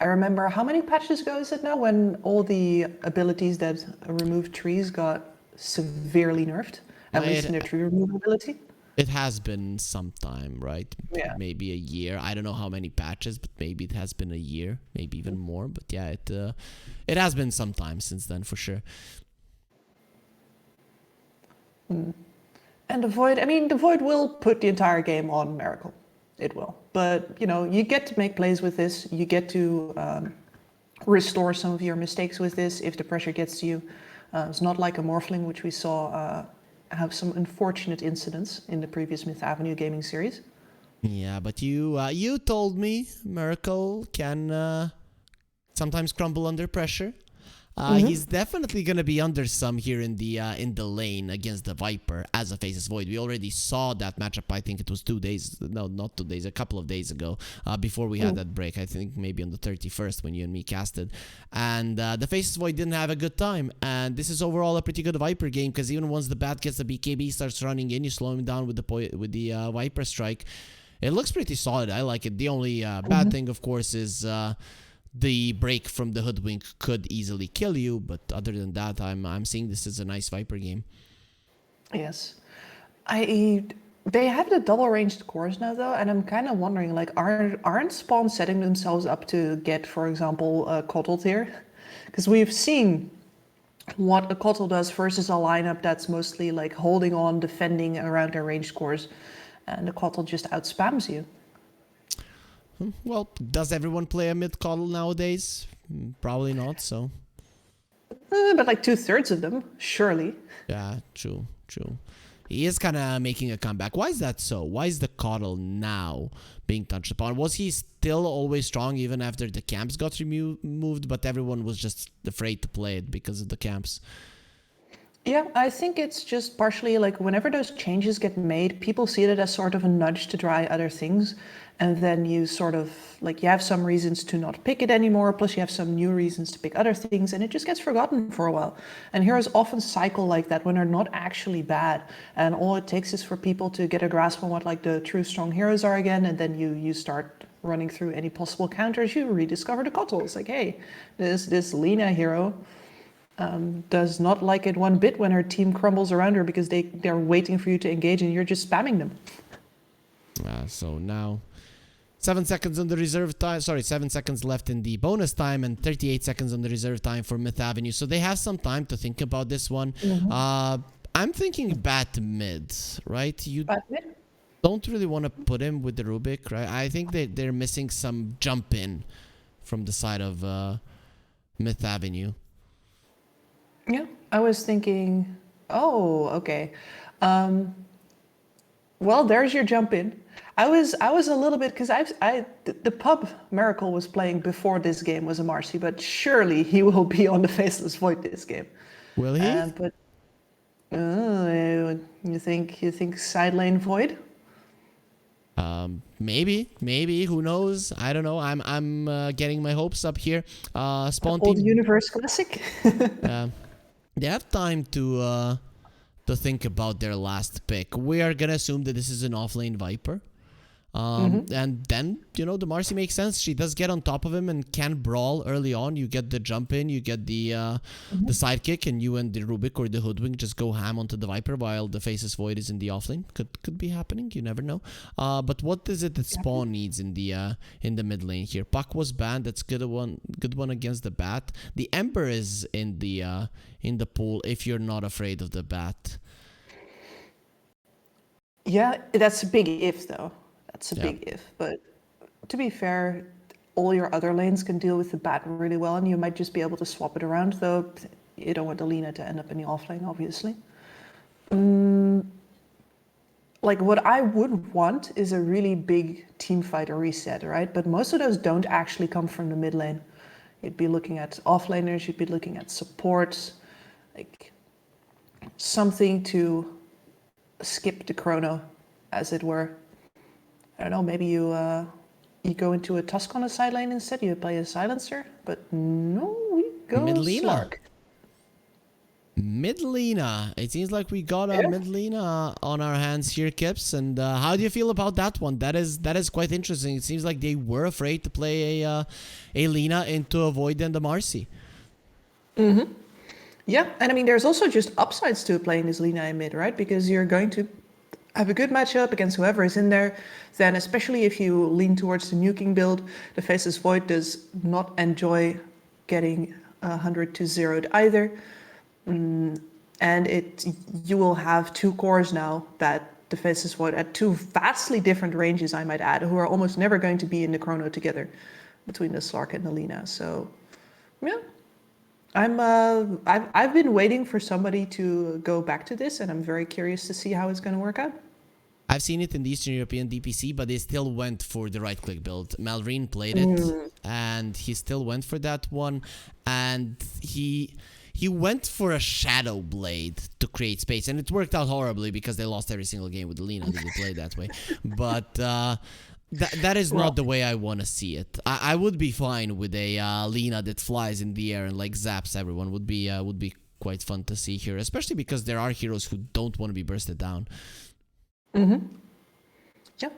I remember how many patches ago is it now when all the abilities that remove trees got severely nerfed, at least in It their tree removal ability. it has been some time, right? Yeah. Maybe a year. I don't know how many patches, but maybe it has been a year, maybe even more. But yeah, it has been some time since then for sure. And the Void, I mean, the Void will put the entire game on Miracle. It will. But, you know, you get to make plays with this. You get to restore some of your mistakes with this if the pressure gets to you. It's not like a Morphling, which we saw have some unfortunate incidents in the previous Myth Avenue gaming series. Yeah, but you told me Miracle can sometimes crumble under pressure. He's definitely gonna be under some here in the lane against the Viper as a Faceless Void. We already saw that matchup. I think it was 2 days, no, not 2 days, a couple of days ago, before we had that break. I think maybe on the 31st when you and me casted, and the Faceless Void didn't have a good time. And this is overall a pretty good Viper game because even once the bat gets the BKB, starts running in, you slow him down with the Viper strike. It looks pretty solid. I like it. The only bad thing, of course, is the break from the Hoodwink could easily kill you, but other than that, I'm seeing this as a nice Viper game. Yes. They have the double ranged cores now though, and I'm kind of wondering like aren't Spawn setting themselves up to get, for example, Coddled here? Because we've seen what a Coddle does versus a lineup that's mostly like holding on, defending around their ranged cores, and the Coddle just outspams you. Well, does everyone play a mid coddle nowadays? Probably not, so. But like 2/3 of them, surely. Yeah, true. He is kind of making a comeback. Why is that so? Why is the coddle now being touched upon? Was he still always strong even after the camps got removed, but everyone was just afraid to play it because of the camps? Yeah, I think it's just partially like whenever those changes get made, people see it as sort of a nudge to try other things. And then you sort of like you have some reasons to not pick it anymore, plus you have some new reasons to pick other things, and it just gets forgotten for a while. And heroes often cycle like that when they're not actually bad. And all it takes is for people to get a grasp on what like the true strong heroes are again, and then you start running through any possible counters, you rediscover the Kotal. It's like, hey, this Lena hero does not like it one bit when her team crumbles around her because they're waiting for you to engage and you're just spamming them. So now 7 seconds on the reserve time. Sorry, 7 seconds left in the bonus time and 38 seconds on the reserve time for Myth Avenue. So they have some time to think about this one. I'm thinking bat mid, right? You Bat mid? don't really want to put him with the Rubik, right? I think they're missing some jump in from the side of Myth Avenue. Yeah, I was thinking, oh, okay. Well, there's your jump in. I was a little bit because the pub Miracle was playing before this game was a Marcy, but surely he will be on the Faceless Void this game. Will he? But you think side lane Void? Maybe. Who knows? I don't know. I'm getting my hopes up here. Spawn Old team. Universe Classic. They have time to think about their last pick. We are gonna assume that this is an offlane Viper. And then, the Marcy makes sense. She does get on top of him and can brawl early on. You get the jump in, you get the sidekick, and you and the Rubik or the Hoodwink just go ham onto the Viper while the Faceless Void is in the offlane. Could be happening. You never know. But what is it that Spawn needs in the mid lane here? Puck was banned. That's good one against the Bat. The Ember is in the pool if you're not afraid of the Bat. Yeah, that's a big if though. That's a big if, but to be fair, all your other lanes can deal with the bat really well, and you might just be able to swap it around, though you don't want the Lena to end up in the offlane, obviously. Like, what I would want is a really big team fighter reset, right? But most of those don't actually come from the mid lane. You'd be looking at offlaners, you'd be looking at supports, like something to skip the chrono, as it were. I don't know, maybe you go into a Tusk on a side lane instead, you play a Silencer, but no, we go Mid Lena. Slark. Mid Lena. It seems like we got a mid Lena on our hands here, Kips. And how do you feel about that one? That is quite interesting. It seems like they were afraid to play a Lena into a Void and a Marcy. Yeah, and I mean, there's also just upsides to playing this Lina in mid, right? Because you're going to have a good matchup against whoever is in there. Then, especially if you lean towards the nuking build, the Faceless Void does not enjoy getting 100 to 0'd either. And you will have two cores now that the Faceless Void at two vastly different ranges, I might add, who are almost never going to be in the chrono together between the Slark and the Lina. So, yeah. I've been waiting for somebody to go back to this, and I'm very curious to see how it's going to work out. I've seen it in the Eastern European DPC, but they still went for the right-click build. Malrine played it, and he still went for that one, and he went for a Shadow Blade to create space, and it worked out horribly because they lost every single game with Lena that they played that way. But that is not the way I want to see it. I would be fine with a Lena that flies in the air and like zaps everyone. Would be quite fun to see here, especially because there are heroes who don't want to be bursted down. Yeah.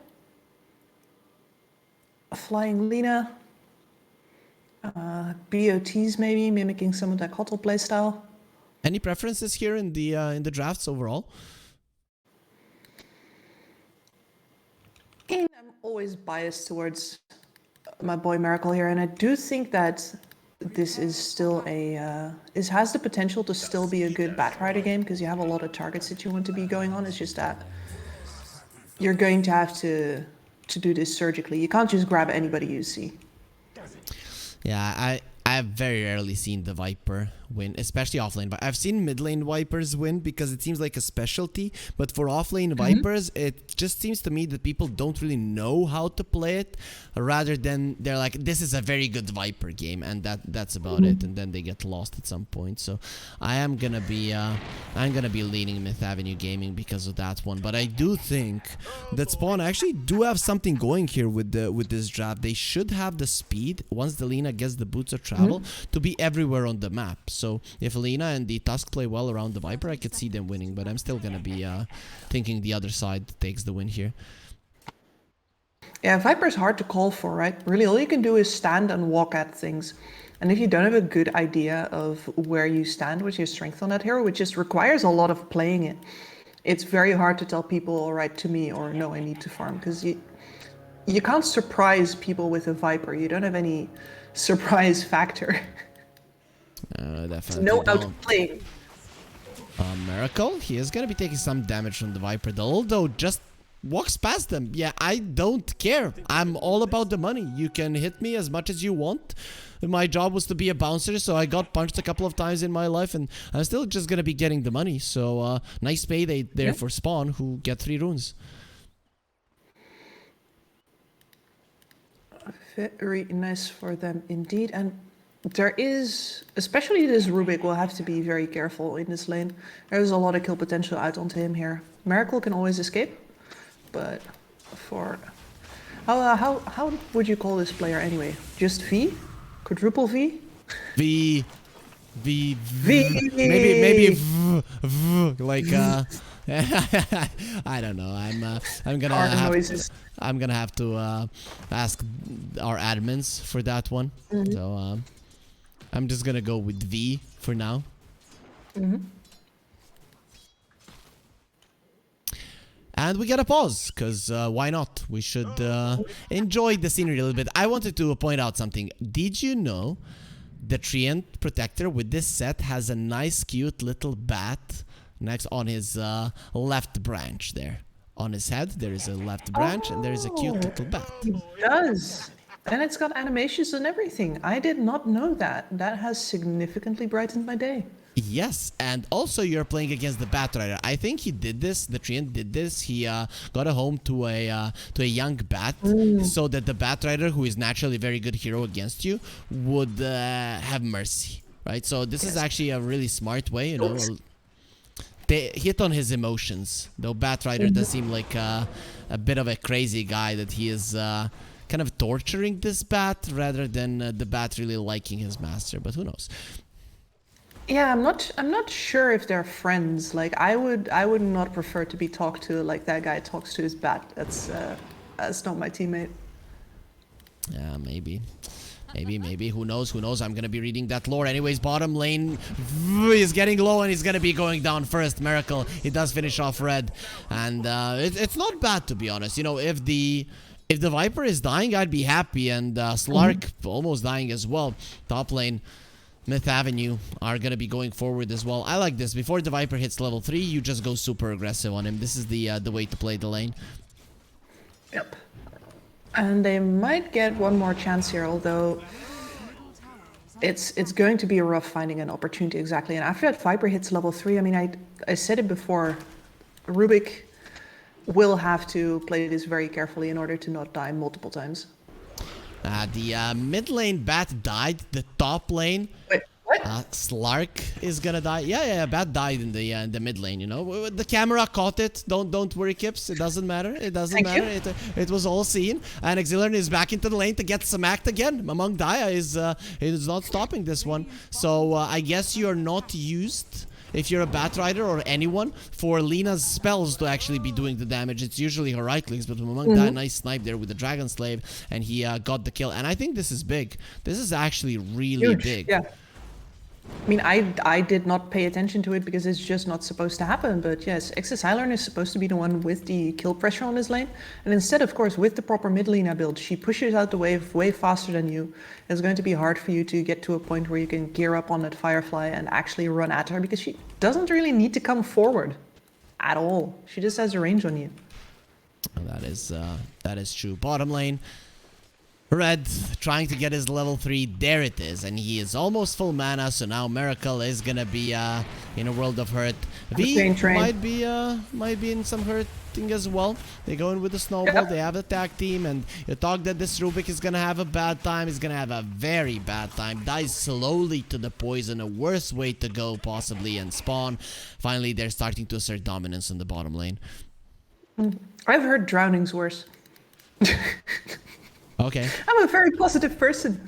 A flying Lena. BOTs maybe, mimicking some of that Kotal playstyle. Any preferences here in the drafts overall? I'm always biased towards my boy Miracle here, and I do think that this is still it has the potential to still be a good Batrider game because you have a lot of targets that you want to be going on. It's just that you're going to have to do this surgically. You can't just grab anybody you see. Yeah, I've very rarely seen the Viper win, especially offlane. But I've seen mid lane Vipers win because it seems like a specialty. But for offlane Vipers, it just seems to me that people don't really know how to play it, rather than they're like, this is a very good Viper game, and that's about it. And then they get lost at some point. So I'm gonna be leaning Myth Avenue Gaming because of that one. But I do think that Spawn actually do have something going here with this draft. They should have the speed once the Lina gets the boots of travel to be everywhere on the map. So if Lina and the Tusk play well around the Viper, I could see them winning, but I'm still gonna be thinking the other side takes the win here. Yeah, Viper's hard to call for, right? Really, all you can do is stand and walk at things. And if you don't have a good idea of where you stand with your strength on that hero, which just requires a lot of playing it, it's very hard to tell people, all right, to me, or no, I need to farm, because you can't surprise people with a Viper. You don't have any surprise factor. Definitely No outplaying. Miracle, he is gonna be taking some damage from the Viper, although just walks past them. Yeah, I don't care. I'm all about the money. You can hit me as much as you want. My job was to be a bouncer, so I got punched a couple of times in my life, and I'm still just gonna be getting the money. So nice payday there for Spawn, who get 3 runes. Very nice for them indeed. And there is, especially this Rubik, will have to be very careful in this lane. There's a lot of kill potential out onto him here. Miracle can always escape, but for how would you call this player anyway? Just V? Quadruple V? V. Maybe V, like I don't know. I'm gonna have to ask our admins for that one. So I'm just gonna go with V for now. And we gotta pause, because why not? We should enjoy the scenery a little bit. I wanted to point out something. Did you know the Treant Protector with this set has a nice, cute little bat next on his left branch there? On his head, there is a left branch, and there is a cute little bat. It does. And it's got animations and everything. I did not know that. That has significantly brightened my day. Yes, and also you're playing against the Batrider. I think he did this. The Treant did this. He got a home to a young bat, so that the Batrider, who is naturally a very good hero against you, would have mercy, right? So this is actually a really smart way, you know. They hit on his emotions, though Batrider does seem like a bit of a crazy guy, that he is kind of torturing this bat rather than the bat really liking his master, but who knows. Yeah, I'm not sure if they're friends. Like I would not prefer to be talked to like that guy talks to his bat. That's not my teammate. Yeah, maybe. Maybe. Who knows? Who knows? I'm gonna be reading that lore. Anyways, bottom lane is getting low and he's gonna be going down first. Miracle. He does finish off red. And it's not bad, to be honest. You know, if the Viper is dying, I'd be happy. And Slark almost dying as well. Top lane. Myth Avenue are gonna be going forward as well. I like this. Before the Viper hits level 3, you just go super aggressive on him. This is the way to play the lane. Yep. And they might get one more chance here, although it's going to be rough finding an opportunity exactly. And after that Viper hits level 3, I mean, I said it before, Rubik will have to play this very carefully in order to not die multiple times. The mid lane bat died. The top lane, Wait, what? Slark is gonna die. Yeah. Bat died in the mid lane. You know, the camera caught it. Don't worry, Kips. It doesn't matter. It doesn't Thank matter. It was all seen. And Exilian is back into the lane to get some act again. Among Daya is not stopping this one. So I guess you're not used. If you're a Batrider or anyone, for Lena's spells to actually be doing the damage, it's usually her right clicks, but among that nice snipe there with the Dragon Slave, and he got the kill. And I think this is big. This is actually really Huge, big. yeah. I mean, I did not pay attention to it because it's just not supposed to happen. But yes, XSILern is supposed to be the one with the kill pressure on his lane. And instead, of course, with the proper mid Lena build, she pushes out the wave way faster than you. It's going to be hard for you to get to a point where you can gear up on that Firefly and actually run at her because she doesn't really need to come forward at all. She just has a range on you. That is true. Bottom lane. Red trying to get his level 3. There it is. And he is almost full mana. So now Miracle is going to be in a world of hurt. V might be in some hurting as well. They go in with the snowball. Yep. They have a tag team. And you talk that this Rubik is going to have a bad time. He's going to have a very bad time. Dies slowly to the poison. A worse way to go possibly. And spawn. Finally, they're starting to assert dominance on the bottom lane. I've heard drowning's worse. Okay. I'm a very positive person.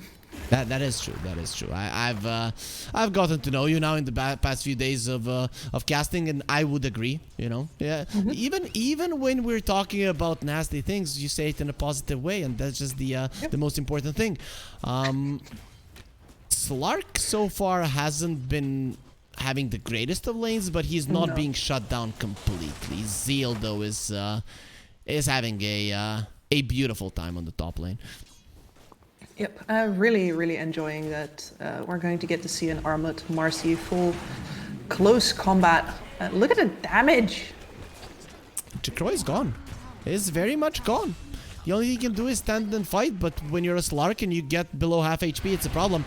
That is true. That is true. I've gotten to know you now in the past few days of casting, and I would agree. You know, yeah. Even when we're talking about nasty things, you say it in a positive way, and that's just the most important thing. Slark so far hasn't been having the greatest of lanes, but he's not being shut down completely. Zeal though is having a beautiful time on the top lane. Yep, really enjoying that. We're going to get to see an Armlet Marcy full close combat. Look at the damage. Jacroix is gone. Is very much gone. The only thing you can do is stand and fight, but when you're a Slark and you get below half HP, it's a problem.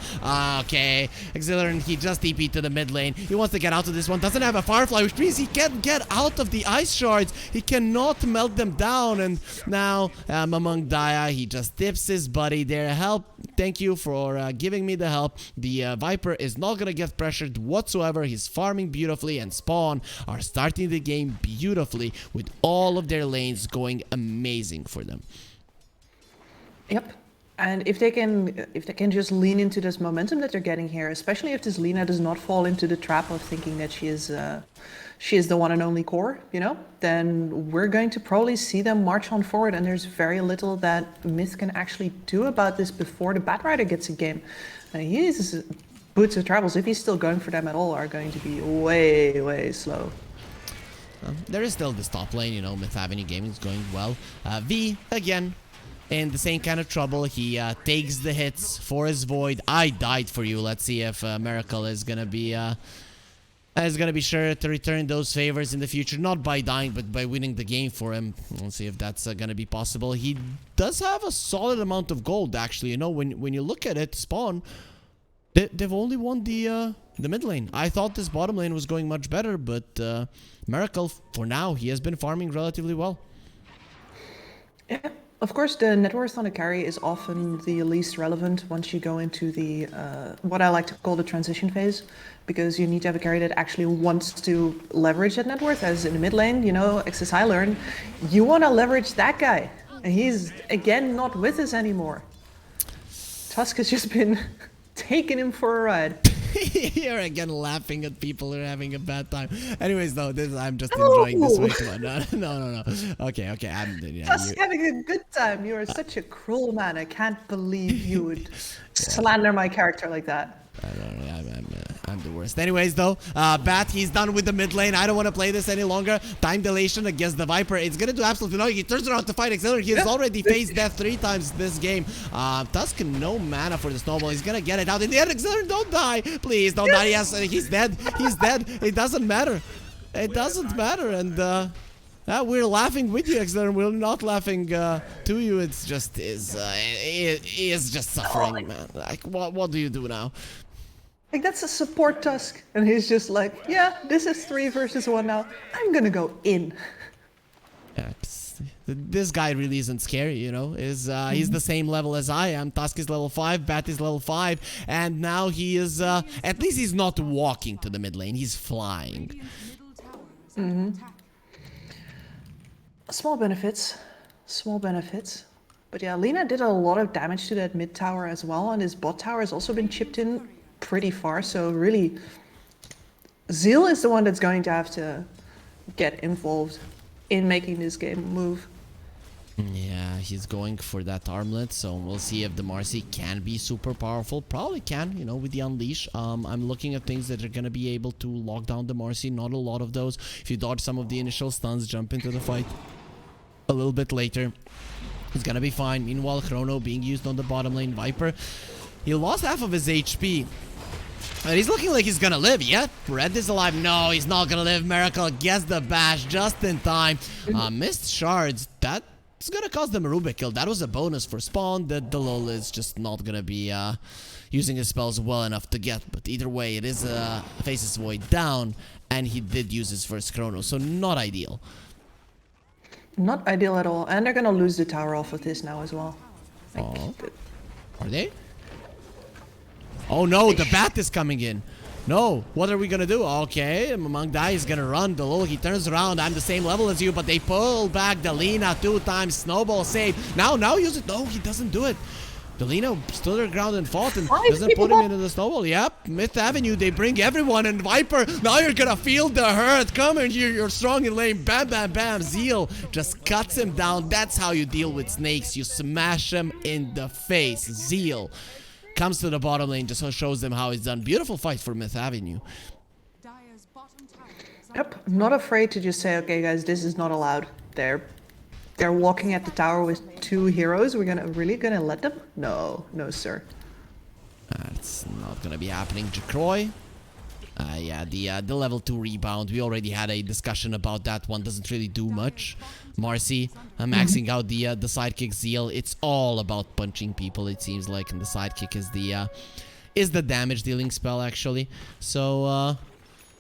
Okay, Exilian, he just TP'd to the mid lane. He wants to get out of this one. Doesn't have a Firefly, which means he can't get out of the ice shards. He cannot melt them down. And now, among Daya, he just tips his buddy there. Help. Thank you for giving me the help. The Viper is not going to get pressured whatsoever. He's farming beautifully, and Spawn are starting the game beautifully with all of their lanes going amazing for them. Yep. And if they can just lean into this momentum that they're getting here, especially if this Lina does not fall into the trap of thinking that she is the one and only core, you know, then we're going to probably see them march on forward. And there's very little that Myth can actually do about this before the Batrider gets a game. His boots of travels, if he's still going for them at all, are going to be way slow. There is still this top lane, you know, Myth Avenue Gaming is going well. V, again, in the same kind of trouble. He takes the hits for his Void. I died for you. Let's see if Miracle is gonna be sure to return those favors in the future. Not by dying, but by winning the game for him. Let's see if that's gonna be possible. He does have a solid amount of gold, actually. You know, when you look at it, Spawn, they've only won the mid lane. I thought this bottom lane was going much better, but Miracle, for now, he has been farming relatively well. Yeah. Of course, the net worth on a carry is often the least relevant once you go into the what I like to call the transition phase, because you need to have a carry that actually wants to leverage that net worth. As in the mid lane, you know, XSILern, you want to leverage that guy, and he's again not with us anymore. Tusk has just been taking him for a ride. You're again laughing at people who are having a bad time. Anyways, though, I'm just enjoying this way too much. No. Okay. Just having a good time. You are such a cruel man. I can't believe you would slander my character like that. I'm the worst. Anyways, though, Bat, he's done with the mid lane. I don't want to play this any longer. Time dilation against the Viper. It's gonna do absolutely nothing. He turns around to fight Accelerator. He has already faced death 3 times this game. Tusk, no mana for the snowball. He's gonna get it out. In the end, Accelerator, don't die. Please, don't die. Yes, he's dead. He's dead. It doesn't matter. It doesn't matter. And we're laughing with you, Accelerator. We're not laughing to you. It's just he is just suffering, man. Like, what do you do now? Like, that's a support Tusk. And he's just like, yeah, this is 3 versus 1 now. I'm gonna go in. Yeah, this guy really isn't scary, you know. He's the same level as I am. Tusk is level 5, Bat is level 5. And now he is, at least he's not walking to the mid lane. He's flying. Small benefits. Small benefits. But yeah, Lina did a lot of damage to that mid tower as well. And his bot tower has also been chipped in pretty far, so really Zeal is the one that's going to have to get involved in making this game move. Yeah, he's going for that armlet, so we'll see if the Marcy can be super powerful. Probably can, you know, with the Unleash. I'm looking at things that are gonna be able to lock down the Marcy. Not a lot of those. If you dodge some of the initial stuns, jump into the fight a little bit later, it's gonna be fine. Meanwhile, Chrono being used on the bottom lane. Viper, he lost half of his HP. And he's looking like he's gonna live. Yeah, Red is alive. No, he's not gonna live. Miracle gets the bash just in time. Missed shards. That's gonna cost them a Rubik kill. That was a bonus for Spawn that the Lol is just not gonna be using his spells well enough to get. But either way, it is Faces Void down. And he did use his first Chrono, so not ideal. Not ideal at all. And they're gonna lose the tower off of this now as well. Are they? Oh no, the Bat is coming in. No, what are we gonna do? Okay, Monk Dai is gonna run. The Lol, he turns around. I'm the same level as you, but they pull back the Lina 2 times. Snowball save. Now use it. No, he doesn't do it. The Lina stood her ground and fought and doesn't put him into the snowball. Yep, Myth Avenue, they bring everyone. And Viper, now you're gonna feel the hurt. Come in here, you're strong in lane. Bam, bam, bam. Zeal just cuts him down. That's how you deal with snakes. You smash them in the face. Zeal comes to the bottom lane, just shows them how it's done. Beautiful fight for Myth Avenue. Yep, not afraid to just say, okay guys, this is not allowed. They're walking at the tower with 2 heroes. We're really gonna let them? No, sir. That's not gonna be happening. Jacroy. Yeah, the level 2 rebound. We already had a discussion about that one. Doesn't really do much. Marcy, maxing out the sidekick Zeal. It's all about punching people, it seems like, and the sidekick is the damage dealing spell actually. So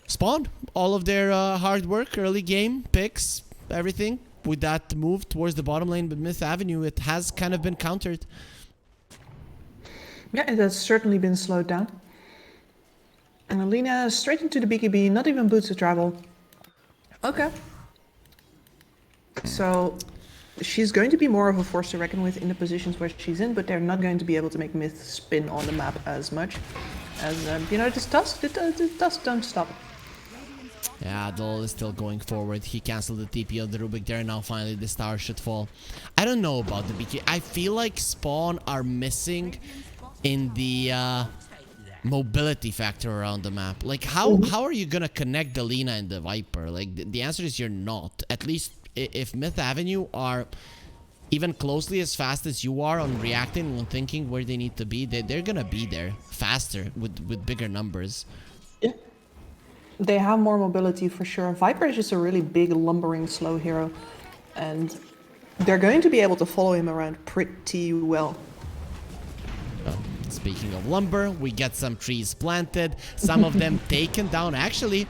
Spawn, all of their hard work, early game picks, everything with that move towards the bottom lane, but Myth Avenue, it has kind of been countered. Yeah, it has certainly been slowed down. And Alina straight into the BKB, not even boots to travel. Okay. So she's going to be more of a force to reckon with in the positions where she's in, but they're not going to be able to make Myth spin on the map as much as, you know, this Tusk, the Tusk don't stop. Yeah, Dol is still going forward. He canceled the TP of the Rubik there. Now finally this tower should fall. I don't know about the BK. I feel like Spawn are missing in the mobility factor around the map. Like, how are you gonna connect the Lina and the Viper? Like, the answer is you're not. At least if Myth Avenue are even closely as fast as you are on reacting and thinking where they need to be, they're gonna be there faster with bigger numbers. Yeah. They have more mobility for sure. Viper is just a really big, lumbering, slow hero. And they're going to be able to follow him around pretty well. Speaking of lumber, we get some trees planted, some of them taken down. Actually,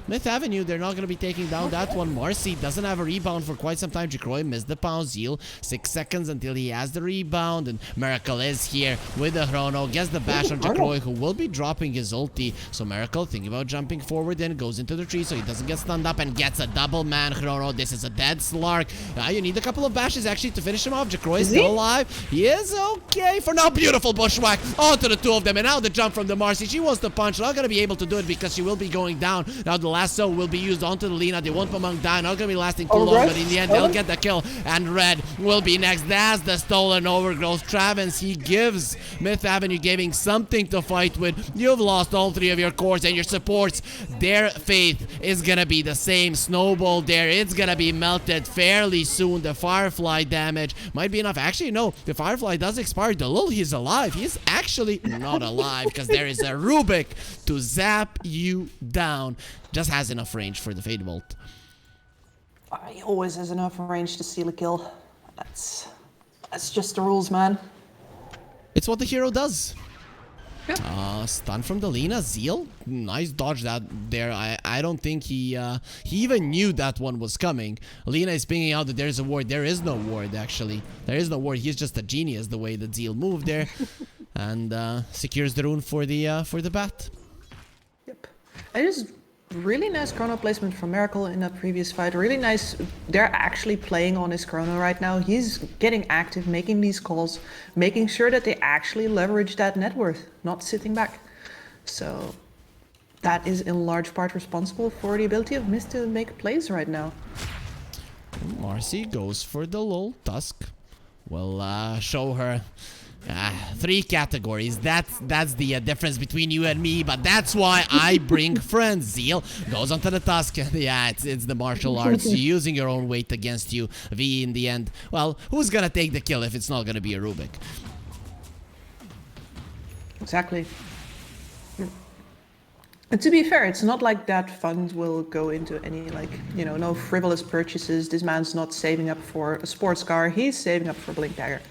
Myth Avenue, they're not going to be taking down that one. Marcy doesn't have a rebound for quite some time. Jacroy missed the pound. Zeal, 6 seconds until he has the rebound. And Miracle is here with the chrono. Gets the bash on Jacroy, who will be dropping his ulti. So Miracle thinking about jumping forward and goes into the tree so he doesn't get stunned up and gets a double man chrono. This is a dead Slark. You need a couple of bashes actually to finish him off. Jacroy is still alive. He is okay for now. Beautiful bushwhack onto the two of them. And now the jump from the Marcy. She wants to punch. Not going to be able to do it because she will be going down. Now the lasso will be used onto the Lina. They won't Pamang die. Not going to be lasting too long. But in the end, they'll get the kill. And Red will be next. That's the stolen overgrowth. Travis, he gives Myth Avenue giving something to fight with. You've lost all 3 of your cores and your supports. Their faith is going to be the same. Snowball there. It's going to be melted fairly soon. The Firefly damage might be enough. Actually, no. The Firefly does expire. The Lul, he's alive. He's actually not alive because there is a Rubik to zap you down. Just has enough range for the Fade Bolt. He always has enough range to steal a kill. That's just the rules, man. It's what the hero does. Yep. Stun from the Lina. Zeal, nice dodge that there. I don't think he even knew that one was coming. Lina is pinging out that there's a ward. There is no ward actually. There is no ward. He's just a genius the way that Zeal moved there, and secures the rune for the bat. Yep. It is really nice chrono placement from Miracle in that previous fight. Really nice. They're actually playing on his chrono right now. He's getting active, making these calls, making sure that they actually leverage that net worth, not sitting back. So that is in large part responsible for the ability of Mist to make plays right now. Marcy goes for the Lul. Tusk will show her 3 categories. That's the difference between you and me, but that's why I bring friends. Zeal goes onto the Tusk. Yeah, it's the martial arts. You're using your own weight against you. V in the end. Well, who's gonna take the kill if it's not gonna be a Rubik? Exactly. And to be fair, it's not like that funds will go into any, like, you know, no frivolous purchases. This man's not saving up for a sports car. He's saving up for Blink Dagger.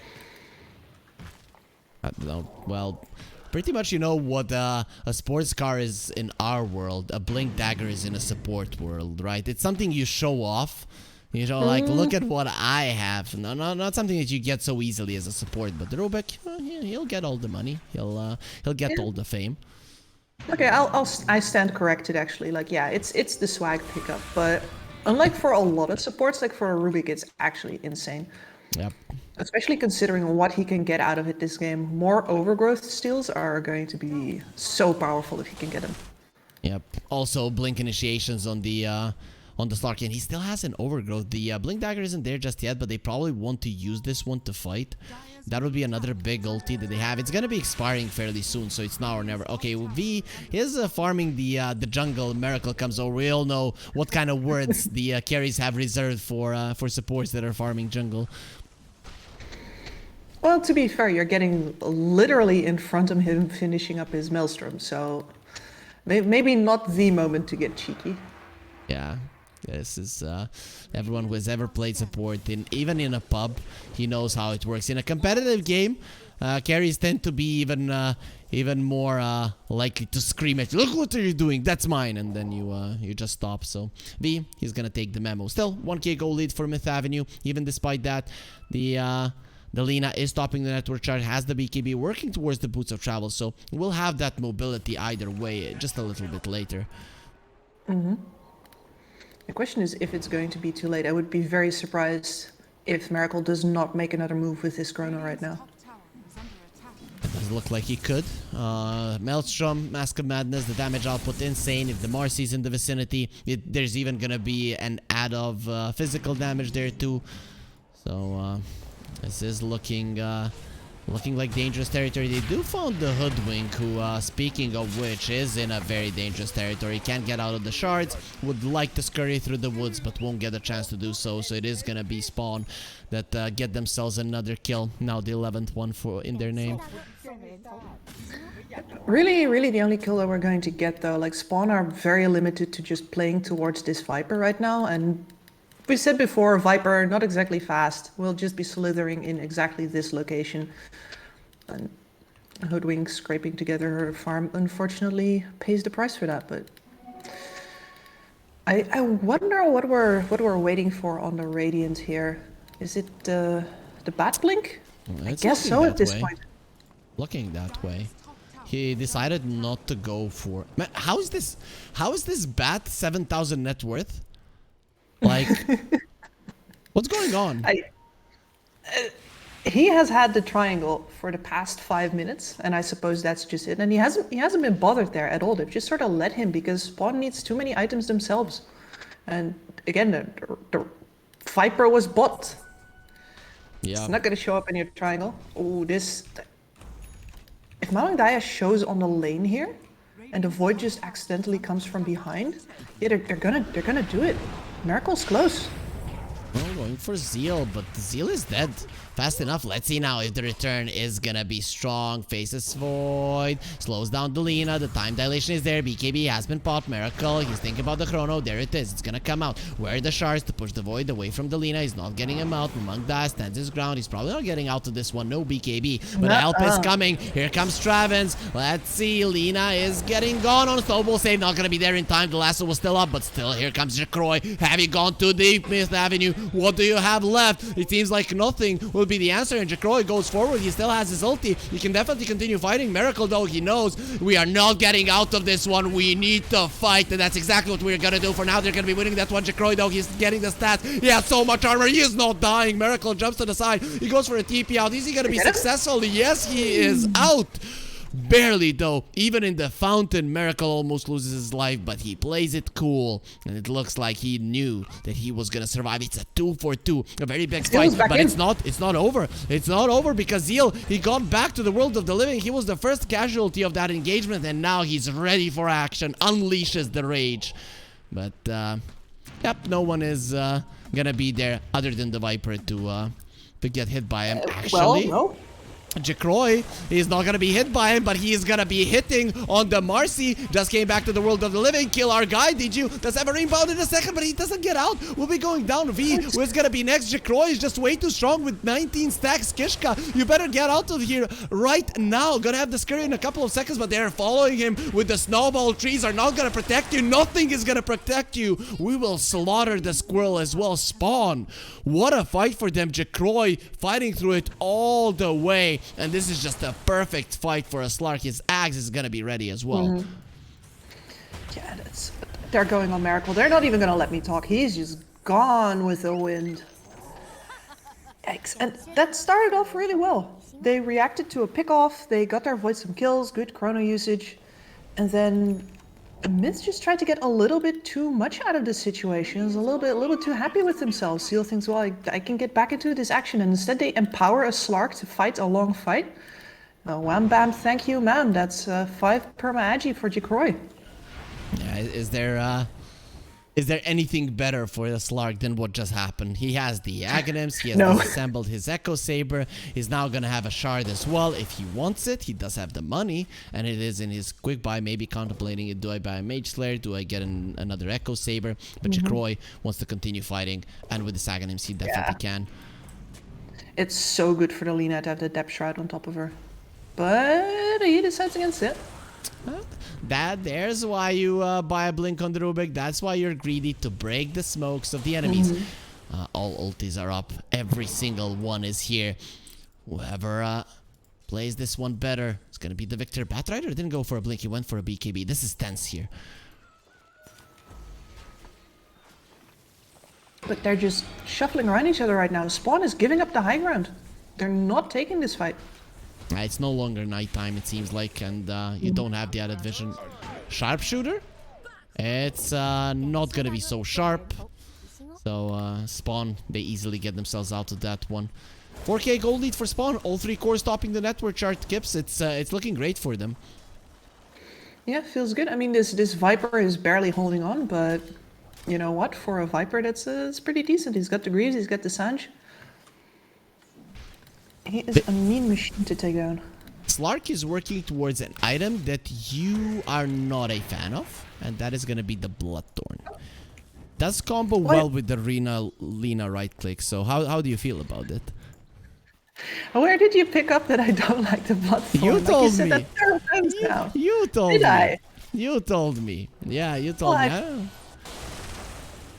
No, well, pretty much you know what a sports car is in our world. A Blink Dagger is in a support world, right? It's something you show off. You know, like, look at what I have. No, not something that you get so easily as a support. But Rubik, he'll get all the money. He'll get all the fame. Okay, I stand corrected actually. Like, yeah, it's the swag pickup, but unlike for a lot of supports, like for a Rubik, it's actually insane. Yep. Especially considering what he can get out of it this game. More overgrowth steals are going to be so powerful if he can get them. Yep. Also, Blink initiations on the Slark, and he still has an overgrowth. The Blink Dagger isn't there just yet, but they probably want to use this one to fight. That would be another big ulti that they have. It's gonna be expiring fairly soon, so it's now or never. Okay, well, V is farming the jungle. Miracle comes over. We all know what kind of words the carries have reserved for supports that are farming jungle. Well, to be fair, you're getting literally in front of him finishing up his Maelstrom, so maybe not the moment to get cheeky. Yeah, this is everyone who has ever played support, even in a pub, he knows how it works. In a competitive game, carries tend to be even more likely to scream at you. Look, what are you doing? That's mine, and then you just stop. So V, he's gonna take the memo. Still 1k goal lead for Myth Avenue. Even despite that, the Lina is stopping the network charge, has the BKB, working towards the Boots of Travel, so we'll have that mobility either way, just a little bit later. Mm-hmm. The question is if it's going to be too late. I would be very surprised if Miracle does not make another move with his chrono right now. It does look like he could. Maelstrom, Mask of Madness, the damage output insane. If the Marcy's in the vicinity, there's even gonna be an add of physical damage there too. So this is looking like dangerous territory. They do found the Hoodwink, who, speaking of which, is in a very dangerous territory. Can't get out of the shards. Would like to scurry through the woods, but won't get a chance to do so. So it is gonna be Spawn that get themselves another kill. Now the 11th one in their name. Really the only kill that we're going to get, though. Like, Spawn are very limited to just playing towards this Viper right now, and we said before, Viper, not exactly fast, will just be slithering in exactly this location. And Hoodwink scraping together her farm, unfortunately, pays the price for that, but I wonder what we're waiting for on the Radiant here. Is it the bat blink? Well, I it's guess looking so at that this way. point. Looking that way. He decided not to go for... Man, how is this? How is this bat 7,000 net worth? Like, what's going on? He has had the triangle for the past 5 minutes, and I suppose that's just it. And he hasn't been bothered there at all. They've just sort of let him because Spawn needs too many items themselves. And again, the Viper was bot. Yeah. It's not going to show up in your triangle. Oh, this. If Malangdaya shows on the lane here, and the Void just accidentally comes from behind, yeah, they're gonna do it. Miracle's close. Well, going for Zeal, but Zeal is dead. Fast enough. Let's see now if the return is gonna be strong. Faces Void. Slows down Delina. The time dilation is there. BKB has been popped. Miracle. He's thinking about the chrono. There it is. It's gonna come out. Where are the shards to push the Void away from Delina? He's not getting him out. Mangda stands his ground. He's probably not getting out of this one. No BKB. But the help is coming. Here comes Travens. Let's see. Lina is getting gone on Snowball save. Not gonna be there in time. The lasso was still up, but still here comes Jacroy. Have you gone too deep, Mist Avenue? What do you have left? It seems like nothing will be the answer, and Jacroy goes forward. He still has his ulti. He can definitely continue fighting. Miracle, though, he knows we are not getting out of this one. We need to fight, and that's exactly what we're gonna do. For now, they're gonna be winning that one. Jacroy, though, he's getting the stats. He has so much armor. He is not dying. Miracle jumps to the side. He goes for a TP out. Is he gonna be successful? Yes, he is out. Barely, though. Even in the fountain, Miracle almost loses his life, but he plays it cool, and it looks like he knew that he was gonna survive. It's a 2-for-2, a very big fight, but it's not over. It's not over because Zeal, he got back to the world of the living. He was the first casualty of that engagement, and now he's ready for action, unleashes the rage. But yep, no one is gonna be there other than the Viper to get hit by him. Actually, Well, no. Jacroy is not going to be hit by him, but he is going to be hitting on the Marcy. Just came back to the world of the living. Kill our guy, did you? Does have a rebound in a second, but he doesn't get out. We'll be going down. V, who's going to be next? Jacroy is just way too strong with 19 stacks. Kishka, you better get out of here right now. Gonna have the scurry in a couple of seconds, but they're following him with the snowball. Trees are not going to protect you. Nothing is going to protect you. We will slaughter the squirrel as well. Spawn. What a fight for them. Jacroy fighting through it all the way. And this is just a perfect fight for a Slark. His axe is gonna be ready as well. Yeah, they're going on Miracle. They're not even gonna let me talk. He's just gone with the wind. Yikes. And that started off really well. They reacted to a pick-off. They got their Void some kills, good chrono usage. And then Myth just tried to get a little bit too much out of the situation. He was a little too happy with themselves. Seal thinks, well, I can get back into this action. And instead they empower a Slark to fight a long fight. Wham bam, thank you, ma'am. That's 5 perma agi for Jacroy. Yeah, is there anything better for the Slark than what just happened? He has the Aghanims, he has assembled his Echo Saber, he's now gonna have a shard as well if he wants it. He does have the money, and it is in his quick buy, maybe contemplating it. Do I buy a Mage Slayer? Do I get another Echo Saber? But Jacroy wants to continue fighting, and with the Aghanims he definitely can. It's so good for the Lina to have the Depth Shroud on top of her. But he decides against it. There's why you buy a Blink on the Rubik. That's why you're greedy, to break the smokes of the enemies. All ultis are up. Every single one is here. Whoever plays this one better is going to be the victor. Batrider didn't go for a Blink. He went for a BKB. This is tense here. But they're just shuffling around each other right now. Spawn is giving up the high ground. They're not taking this fight. It's no longer nighttime, it seems like, and you don't have the added vision. Sharpshooter? It's not gonna be so sharp. So Spawn, they easily get themselves out of that one. 4k gold lead for Spawn. All 3 cores topping the network chart. Kips, it's looking great for them. Yeah, feels good. I mean, this Viper is barely holding on, but you know what? For a Viper, it's pretty decent. He's got the Greaves, he's got the Sanj. He is a mean machine to take down. Slark is working towards an item that you are not a fan of, and that is going to be the Bloodthorn. Does combo well with the Lina right click, so how do you feel about it? Where did you pick up that I don't like the Bloodthorn? You told you said me. That several times. You told me. Did I? You told me. Yeah, you told me. Well,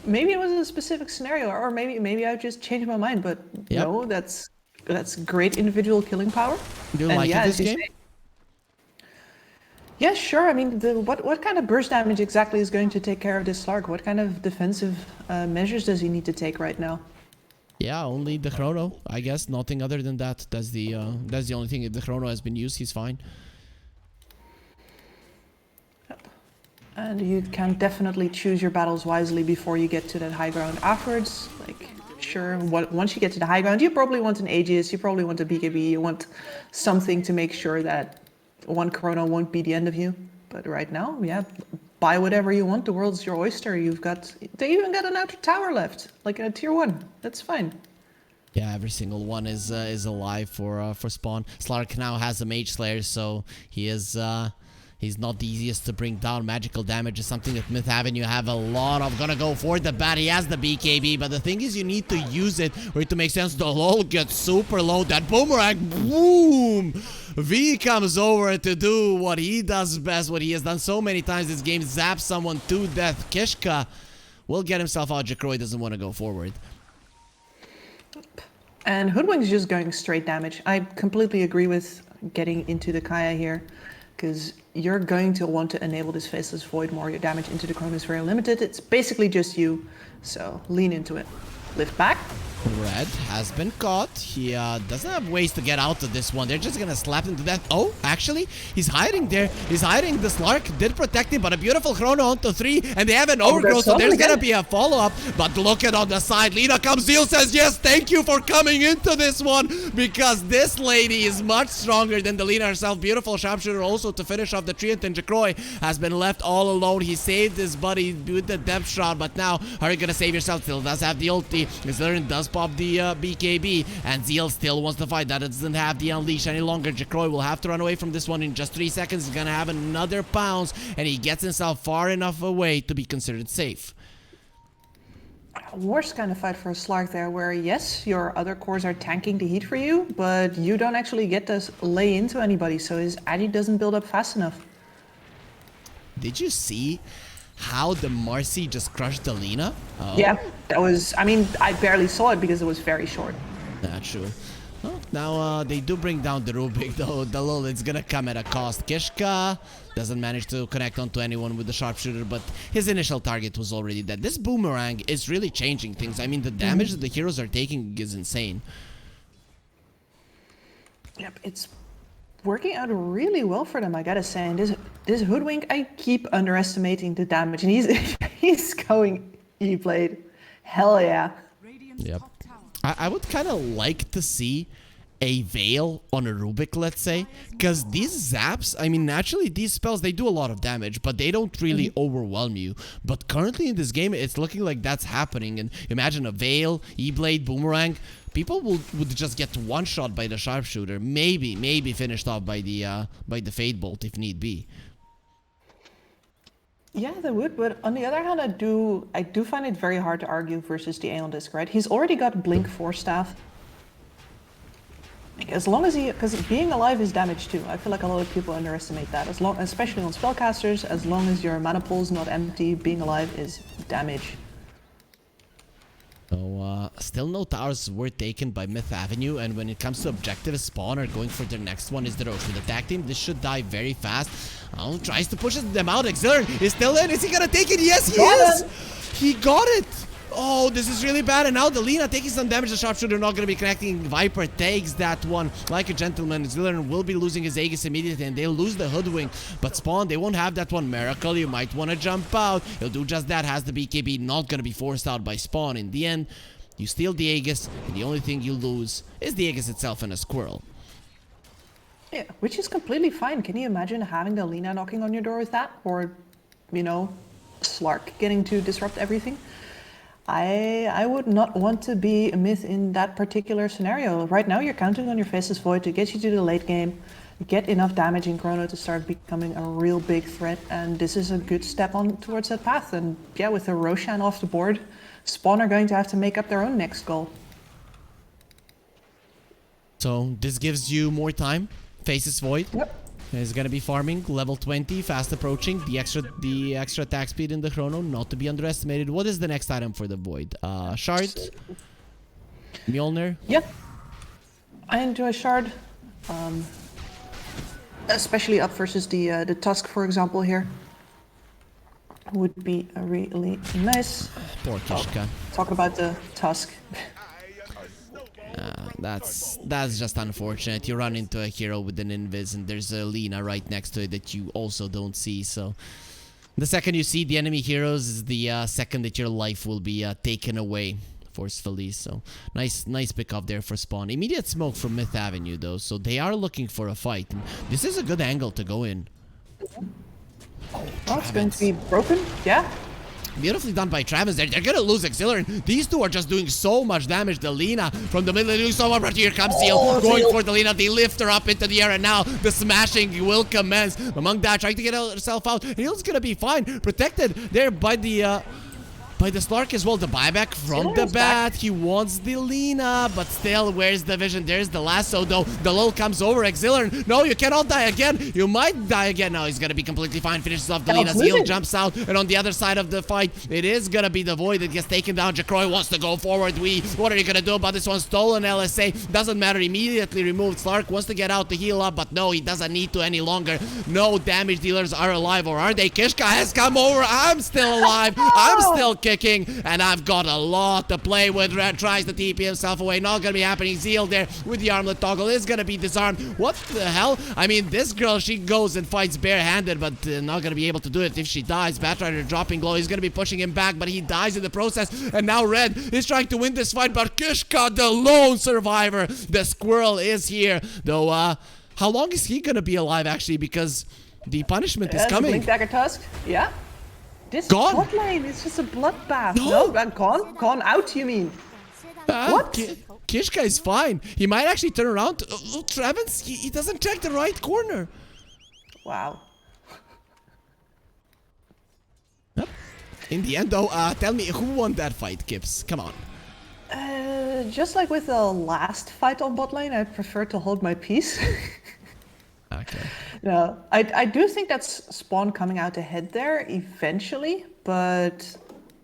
maybe it was a specific scenario, or maybe I've just changed my mind. But Yep. no, that's great individual killing power. Do you And like yeah, it this as you game? say, yeah, sure. I mean, what kind of burst damage exactly is going to take care of this Slark? What kind of defensive measures does he need to take right now? Yeah, only the chrono, I guess. Nothing other than that. That's the only thing. If the chrono has been used, he's fine. And you can definitely choose your battles wisely before you get to that high ground afterwards. Like, sure, once you get to the high ground, you probably want an Aegis, you probably want a BKB, you want something to make sure that one chrono won't be the end of you. But right now, yeah, buy whatever you want. The world's your oyster. They even got an outer tower left, like a tier 1. That's fine. Yeah, every single one is alive for spawn. Slark now has a Mage Slayer, so he is he's not the easiest to bring down. Magical damage is something that Myth Avenue have a lot of. Gonna go for the bat. He has the BKB, but the thing is, you need to use it for it to make sense. The lol gets super low. That boomerang, boom! V comes over to do what he does best, what he has done so many times this game, zap someone to death. Kishka will get himself out. Jakroy doesn't want to go forward. And Hoodwink's just going straight damage. I completely agree with getting into the Kaya here, because you're going to want to enable this Faceless Void more. Your damage into the Chrono is very limited. It's basically just you, so lean into it. Lift back. Red has been caught. He doesn't have ways to get out of this one. They're just gonna slap him to death. Oh, actually, he's hiding there. He's hiding. The Slark did protect him, but a beautiful chrono onto 3, and they have an overgrowth, so there's gonna be a follow-up. But look at on the side. Lina comes. Zeal says, yes, thank you for coming into this one, because this lady is much stronger than the Lina herself. Beautiful sharpshooter also to finish off the Treant, and Jakroy has been left all alone. He saved his buddy with the depth shot, but now, are you gonna save yourself? Still does have the ulti. Zillion does pop the BKB, and Zeal still wants to fight. That doesn't have the unleash any longer. Jakroy will have to run away from this one in just 3 seconds. He's gonna have another pounce, and he gets himself far enough away to be considered safe. Worst kind of fight for a Slark there, where yes, your other cores are tanking the heat for you, but you don't actually get to lay into anybody, so his Adi doesn't build up fast enough. Did you see how the Marcy just crushed the Lina? Oh. Yeah, that was, I mean, I barely saw it because it was very short. That's true. Well, now they do bring down the Rubik, though. The lol, it's gonna come at a cost. Kishka doesn't manage to connect onto anyone with the sharpshooter, but his initial target was already dead. This boomerang is really changing things. I mean, the damage that the heroes are taking is insane. Yep, it's working out really well for them, I gotta say. And this Hoodwink, I keep underestimating the damage, and he's going E-Blade. Hell yeah. Yep. I would kind of like to see a Veil on a Rubik, let's say, because these zaps, I mean, naturally these spells, they do a lot of damage, but they don't really overwhelm you. But currently in this game, it's looking like that's happening. And imagine a Veil, E-Blade, Boomerang. People would just get one shot by the sharpshooter, maybe finished off by the Fade Bolt if need be. Yeah, they would, but on the other hand, I do find it very hard to argue versus the Aeon Disc, right? He's already got Blink 4 staff. Like, as long as because being alive is damage too. I feel like a lot of people underestimate that. Especially on spellcasters, as long as your mana pool's not empty, being alive is damage. So, still no towers were taken by Myth Avenue, and when it comes to objective, Spawn are going for their next one is the Roche. With the tag team, this should die very fast. Tries to push them out. Exert is still in. Is he gonna take it? Yes, he is! He got it! Oh, this is really bad. And now the Lina taking some damage. The sharpshooter not gonna be connecting. Viper takes that one like a gentleman. Zillern will be losing his Aegis immediately, and they'll lose the Hoodwink. But Spawn, they won't have that one. Miracle, you might want to jump out. He'll do just that. Has the BKB, not gonna be forced out by Spawn. In the end, you steal the Aegis, and the only thing you lose is the Aegis itself and a squirrel. Yeah, which is completely fine. Can you imagine having the Lina knocking on your door with that? Or, you know, Slark getting to disrupt everything? I would not want to be a Myth in that particular scenario. Right now, you're counting on your Faceless Void to get you to the late game, get enough damage in Chrono to start becoming a real big threat, and this is a good step on towards that path. And yeah, with the Roshan off the board, Spawn are going to have to make up their own next goal. So this gives you more time. Faceless Void. Yep. He's gonna be farming level 20, fast approaching. The extra attack speed in the chrono, not to be underestimated. What is the next item for the Void? Shard? Mjolnir? Yeah. I enjoy Shard. Especially up versus the Tusk, for example, here. Would be a really nice. Poor Kishka. Talk about the Tusk. That's just unfortunate. You run into a hero with an invis and there's a Lina right next to it that you also don't see. So the second you see the enemy heroes is the second that your life will be taken away forcefully. So nice pick up there for Spawn. Immediate smoke from Myth Avenue though, so they are looking for a fight. And this is a good angle to go in. Oh, it's going to be broken. Yeah. Beautifully done by Travis there. They're gonna lose Auxiliary. These two are just doing so much damage. The Lina from the middle, doing so much, but here comes Zeal. Going for the Lina. They lift her up into the air, and now the smashing will commence. Among that, trying to get herself out. Heal's gonna be fine. Protected there by the Slark as well. The buyback from the bat. He wants the Lina, but still, where's the vision? There's the lasso though. The lull comes over. Auxiliary. No, you cannot die again. You might die again. No, he's gonna be completely fine. Finishes off the Lina. Zeal jumps out, and on the other side of the fight, it is gonna be the Void that gets taken down. Jacroy wants to go forward. What are you gonna do about this one? Stolen LSA. Doesn't matter. Immediately removed. Slark wants to get out to heal up, but no, he doesn't need to any longer. No damage dealers are alive, or are they? Kishka has come over. I'm still alive. I'm still kicking. And I've got a lot to play with. Red tries to TP himself away. Not gonna be happening. Zeal there with the armlet toggle is gonna be disarmed. What the hell? I mean, this girl, she goes and fights barehanded, but not gonna be able to do it if she dies. Batrider dropping glow. He's gonna be pushing him back, but he dies in the process. And now Red is trying to win this fight, but Kishka, the lone survivor. The squirrel is here. Though, how long is he gonna be alive actually? Because the punishment is coming. Blink Dagger Tusk. Yeah. This Gone? bot lane is just a bloodbath. No. Gone? Gone out, you mean? What? Kishka is fine. He might actually turn around. Travis, he doesn't check the right corner. Wow. Yep. In the end, though, tell me, who won that fight, Kips? Come on. Just like with the last fight on bot lane, I prefer to hold my peace. Okay. No, I do think that's Spawn coming out ahead there eventually, but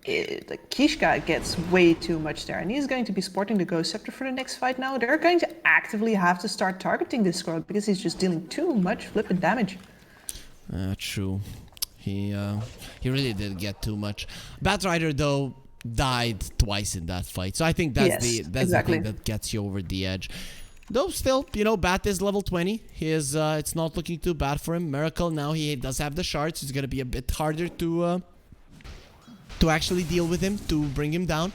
Kishka gets way too much there, and he's going to be sporting the Ghost Scepter for the next fight now. They're going to actively have to start targeting this squad because he's just dealing too much flipping damage. True. He really did get too much. Batrider, though, died twice in that fight, so I think that's exactly the thing that gets you over the edge. Though still, you know, Bat is level 20. He is, it's not looking too bad for him. Miracle now, he does have the shards. It's gonna be a bit harder to actually deal with him, to bring him down.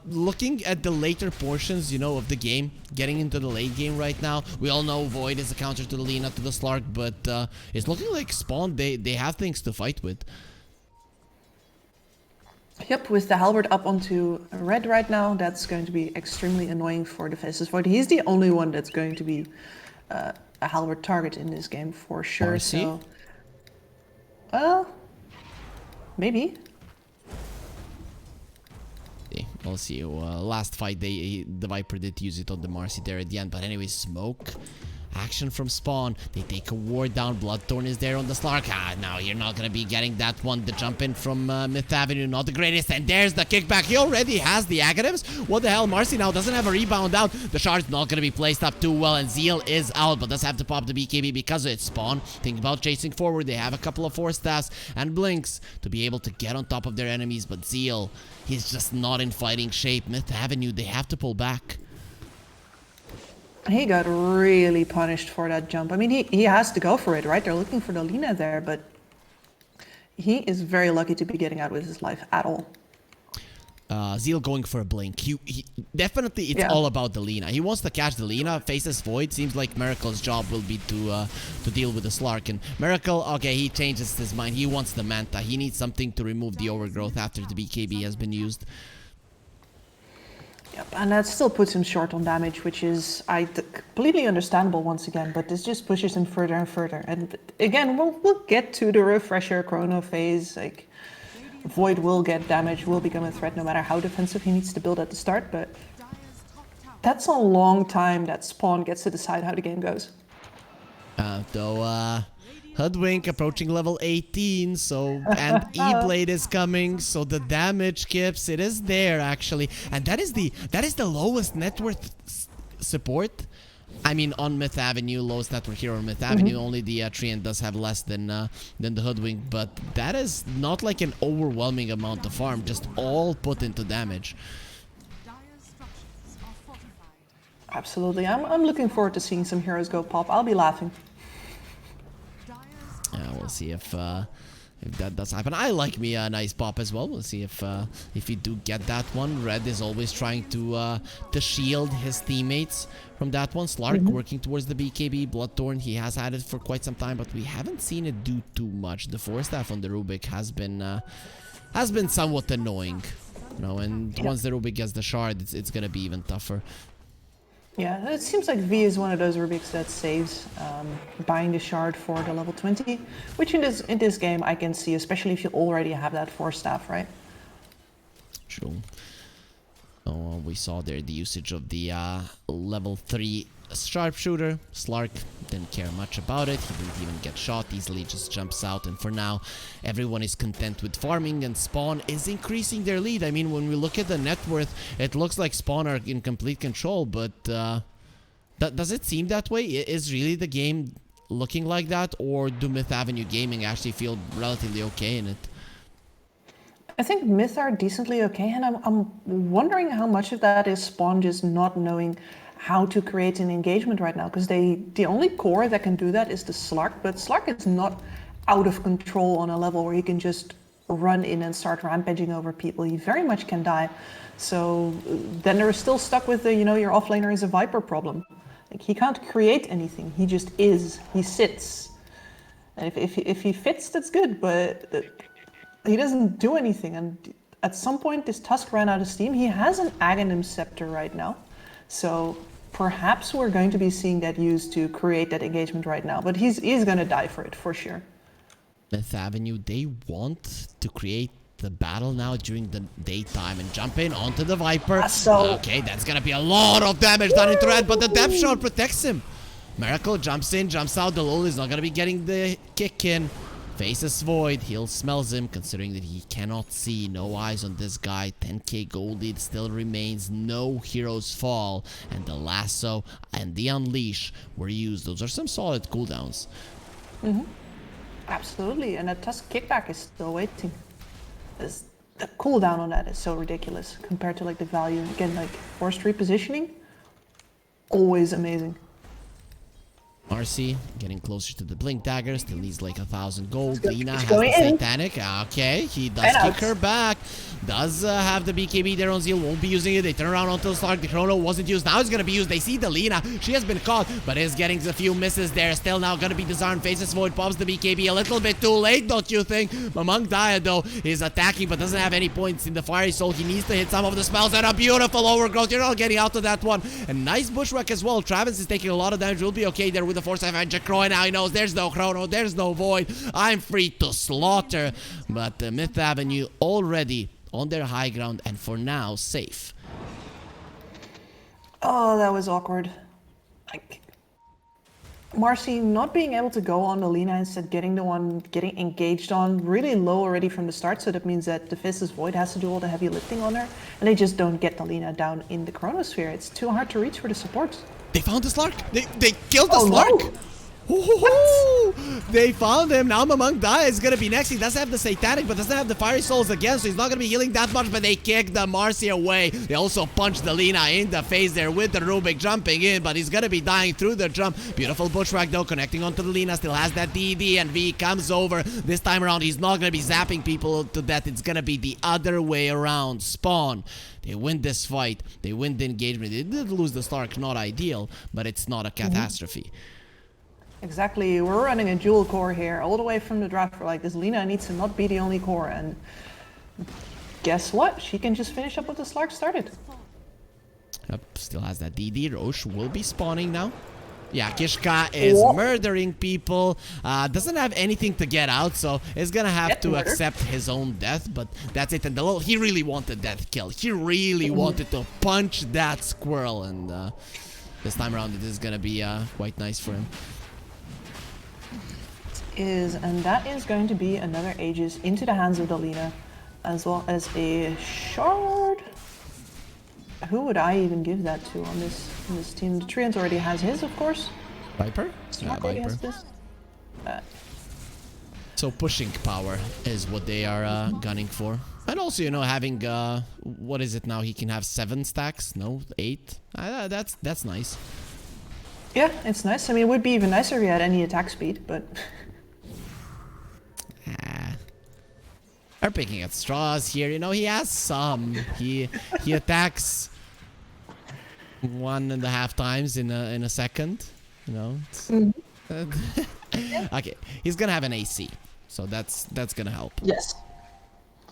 Looking at the later portions, you know, of the game, getting into the late game right now, we all know Void is a counter to the Lina, to the Slark, but it's looking like Spawn, they have things to fight with. Yep, with the Halberd up onto Red right now, that's going to be extremely annoying for the Faceless Void. He's the only one that's going to be a Halberd target in this game for sure. Marcy? So, well, maybe. We'll see. Last fight, the Viper did use it on the Marcy there at the end, but anyway, smoke. Action from Spawn. They take a ward down. Bloodthorn is there on the Slark. No, you're not going to be getting that one. The jump in from Myth Avenue, not the greatest. And there's the kickback. He already has the Aghanims. What the hell? Marcy now doesn't have a rebound down. The shard's not going to be placed up too well. And Zeal is out, but does have to pop the BKB because of it. Spawn, think about chasing forward. They have a couple of Force Staffs and Blinks to be able to get on top of their enemies. But Zeal, he's just not in fighting shape. Myth Avenue, they have to pull back. He got really punished for that jump. I mean, he has to go for it, right? They're looking for the Lina there, but he is very lucky to be getting out with his life at all. Zeal going for a blink. He definitely, it's all about the Lina. He wants to catch the Lina, faces Void. Seems like Miracle's job will be to deal with the Slark. And Miracle, okay, he changes his mind. He wants the Manta. He needs something to remove the overgrowth after the BKB has been used. Yep, and that still puts him short on damage, which is completely understandable once again, but this just pushes him further and further. And again, we'll get to the refresher chrono phase. Like, Void will get damage, will become a threat no matter how defensive he needs to build at the start, but that's a long time that Spawn gets to decide how the game goes. Though Hoodwink approaching level 18, so and E-Blade is coming, so the damage, Kips, it is there actually, and that is the lowest net worth support. I mean, on Myth Avenue, lowest net worth hero on Myth Avenue. Only the Treant does have less than the Hoodwink, but that is not like an overwhelming amount of farm, just all put into damage. Absolutely. I'm looking forward to seeing some heroes go pop. I'll be laughing. We'll see if that does happen. I like me a nice pop as well. We'll see if we do get that one. Red is always trying to shield his teammates from that one. Slark working towards the BKB. Bloodthorn, he has had it for quite some time, but we haven't seen it do too much. The Force Staff on the Rubik has been somewhat annoying. You know, and once the Rubik gets the shard, it's gonna be even tougher. Yeah, it seems like V is one of those Rubiks that saves buying the shard for the level 20, which in this game I can see, especially if you already have that Force Staff, right? True. Oh, we saw there the usage of the level 3 sharpshooter. Slark didn't care much about it. He didn't even get shot. Easily just jumps out. And for now, everyone is content with farming, and Spawn is increasing their lead. I mean, when we look at the net worth, it looks like Spawn are in complete control. But does it seem that way? Is really the game looking like that? Or do Myth Avenue Gaming actually feel relatively okay in it? I think Myth are decently okay, and I'm wondering how much of that is Spawn just not knowing how to create an engagement right now, because the only core that can do that is the Slark, but Slark is not out of control on a level where he can just run in and start rampaging over people. He very much can die. So then they're still stuck with the, you know, your offlaner is a Viper problem. Like, he can't create anything, he just is, he sits. And if he fits, that's good, but he doesn't do anything. And at some point this Tusk ran out of steam. He has an Aghanim Scepter right now, so perhaps we're going to be seeing that used to create that engagement right now, but he's going to die for it, for sure. Myth Avenue, they want to create the battle now during the daytime and jump in onto the Viper. Okay, that's going to be a lot of damage done into Red, but the depth shot protects him. Miracle jumps in, jumps out. The Lul is not going to be getting the kick in. Faces Void, Heal smells him, considering that he cannot see. No eyes on this guy. 10k gold lead still remains. No heroes fall. And the Lasso and the Unleash were used. Those are some solid cooldowns. Absolutely, and a Tusk kickback is still waiting. The cooldown on that is so ridiculous compared to like the value. Again, like forced repositioning, always amazing. Marcy getting closer to the Blink Dagger, still needs like 1,000 gold. Lina has the Satanic. Okay, he does kick her back. Does have the BKB there on Zeal, won't be using it. They turn around onto Slark. The Chrono wasn't used. Now it's gonna be used. They see the Lina. She has been caught, but is getting a few misses there. Still now gonna be disarmed. Faces Void, pops the BKB a little bit too late, don't you think? Mamang Daya though is attacking, but doesn't have any points in the Fiery Soul. He needs to hit some of the spells, and a beautiful overgrowth. You're not getting out of that one. And nice bushwhack as well. Travis is taking a lot of damage. Will be okay there with the Force Advantage. Croy now he knows there's no Chrono, there's no Void. I'm free to slaughter. But Myth Avenue already on their high ground, and for now safe. Oh, that was awkward. Like, Marcy not being able to go on the Lina, instead getting engaged on really low already from the start, so that means that the Faceless Void has to do all the heavy lifting on her, and they just don't get the Lina down in the Chronosphere. It's too hard to reach for the supports. They found the Slark! They killed the Slark! No. They found him. Now Mamang Daya is gonna be next. He doesn't have the Satanic, but doesn't have the Fiery Souls again, so he's not gonna be healing that much, but they kick the Marcy away. They also punch the Lina in the face there with the Rubik jumping in, but he's gonna be dying through the jump. Beautiful bushwhack though, connecting onto the Lina, still has that DD, and V comes over. This time around, he's not gonna be zapping people to death. It's gonna be the other way around. Spawn. They win this fight. They win the engagement. They did lose the Stark, not ideal, but it's not a catastrophe. Exactly, we're running a dual core here, all the way from the draft. We're like, this Lina needs to not be the only core, and guess what? She can just finish up what the Slark started. Yep, still has that DD. Roche will be spawning now. Yeah, Kishka is murdering people. Doesn't have anything to get out, so is gonna have to accept his own death, but that's it. And he really wanted that kill. He really wanted to punch that squirrel, and this time around it is gonna be quite nice for him. is, and that is going to be another Aegis into the hands of Dalina, as well as a shard. Who would I even give that to on this team? The Treant already has his, of course. Viper? Smart already Viper. has this. So pushing power is what they are gunning for. And also, you know, having, what is it now? He can have 7 stacks? No, 8? That's nice. Yeah, it's nice. I mean, it would be even nicer if he had any attack speed, but... Are picking at straws here. You know, he has some. He attacks 1.5 times in a second. You know. Okay, he's gonna have an AC, so that's gonna help. Yes.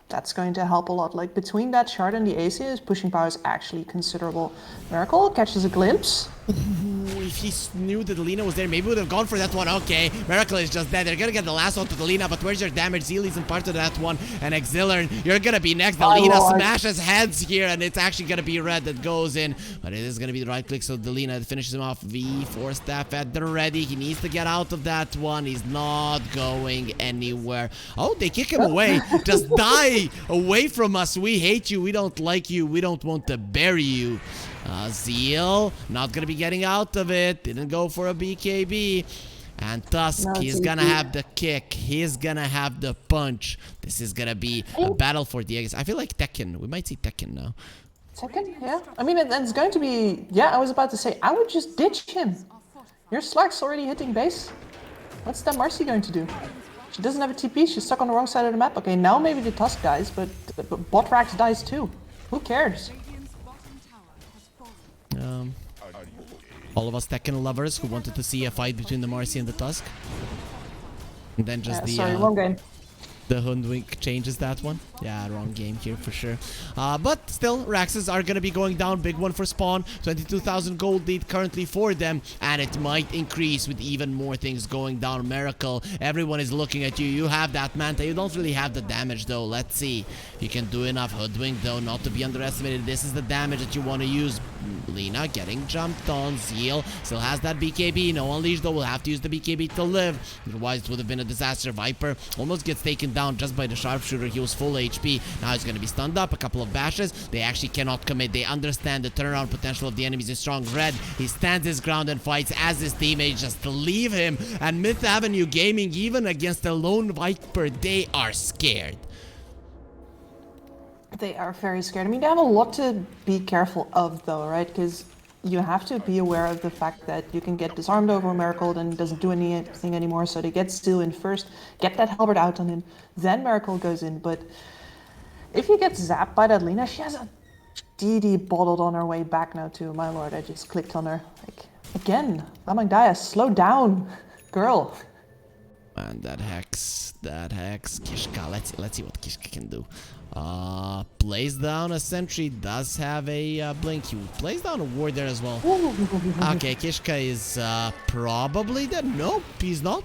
That's going to help a lot. Like, between that shard and the AC, his pushing power is actually considerable. Miracle catches a glimpse. If he knew that Lina was there, maybe he would have gone for that one. Okay, Miracle is just dead. They're gonna get the last one to the Lina, but where's your damage? Zeal isn't part of that one. And Exilern, you're gonna be next. The Lina smashes heads here, and it's actually gonna be red that goes in. But it is gonna be the right click, so the Lina finishes him off. V4 staff at the ready. He needs to get out of that one. He's not going anywhere. Oh, they kick him away. Just die away from us. We hate you. We don't like you. We don't want to bury you. Zeal, not gonna be getting out of it. Didn't go for a BKB. And Tusk, he's gonna have the kick. He's gonna have the punch. This is gonna be a battle for the Aegis. I feel like Tekken. We might see Tekken now. Tekken? Yeah. I mean, it's going to be... Yeah, I was about to say, I would just ditch him. Your Slark's already hitting base. What's that Marcy going to do? She doesn't have a TP. She's stuck on the wrong side of the map. Okay, now maybe the Tusk dies, but Botrax dies too. Who cares? All of us Tekken lovers who wanted to see a fight between the Marcy and the Tusk. And then just wrong game. The Hoodwink changes that one. Yeah, wrong game here for sure. But still, Raxes are going to be going down. Big one for Spawn. 22,000 gold lead currently for them. And it might increase with even more things going down. Miracle, everyone is looking at you. You have that Manta. You don't really have the damage though. Let's see. You can do enough. Hoodwink though, not to be underestimated. This is the damage that you want to use. Lina getting jumped on. Zeal still has that BKB. No Unleash though. Will have to use the BKB to live. Otherwise, it would have been a disaster. Viper almost gets taken down just by the sharpshooter. He was full HP. Now he's going to be stunned up. A couple of bashes. They actually cannot commit. They understand the turnaround potential of the enemies is strong. Red, he stands his ground and fights as his teammates just leave him. And Myth Avenue Gaming, even against a lone Viper, they are scared. They are very scared. I mean, they have a lot to be careful of though, right? Because you have to be aware of the fact that you can get disarmed over a Miracle, then doesn't do anything anymore, so they get Steel in first, get that halberd out on him, then Miracle goes in. But if you get zapped by that Lina, she has a DD bottled on her way back now too. My lord, I just clicked on her. Like, again, Lamangdaya, slow down, girl. And that Hex, Kishka, let's see what Kishka can do. Plays down a sentry, does have a blink. He plays down a ward there as well. Okay, Kishka is probably dead. Nope, he's not.